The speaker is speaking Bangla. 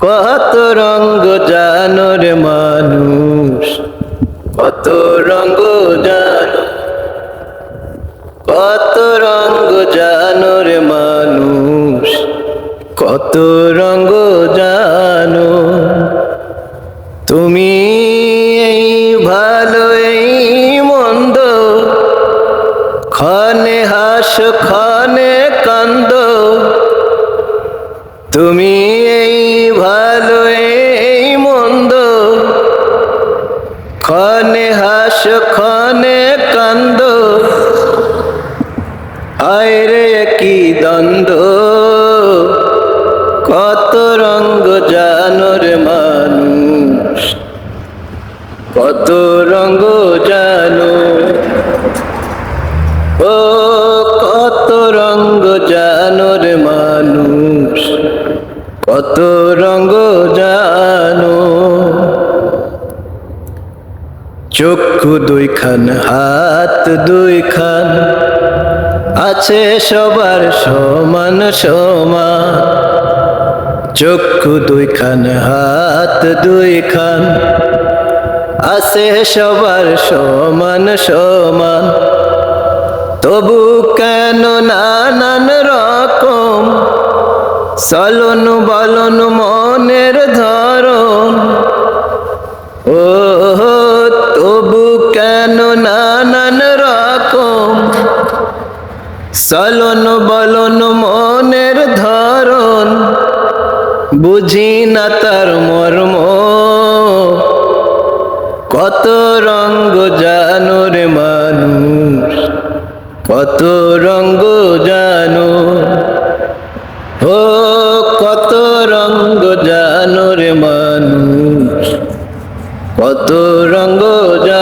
কত রঙ্গ জানো রে মানুষ, কত রঙ্গ জানো, কত রঙ্গ জানো রে মানুষ, কত রঙ্গ জানো। তুমি এই ভালো এই মন্দ, ক্ষণে হাসো ক্ষণে কান্দ। তুমি এই ভালো এই মন্দ, ক্ষণে হাসো ক্ষণে কান্দ। হায় রে কি দ্বন্দ্ব, কত রঙ্গ জানো রে মানুষ, কত রঙ্গ জানো। ও কত রঙ্গ জানো রে মানুষ, কত রঙ্গ জানো। চক্ষু দুইখান হাত দুইখান, আছে সবার সমান সমান। চক্ষু দুইখান হাত দুইখান, আছে সবার সমান সমান। তবু কেন নানান রকম চলন বলন মনের ধরন। ও তবু কেন নানান রকম চলন বলন মনের ধরন। বুঝি না তার মর্ম, কত রঙ্গ জানো রে মানুষ, কত রঙ্গ জানো। ও কত রঙ্গ জানো রে মানুষ, কত রঙ্গ জানো।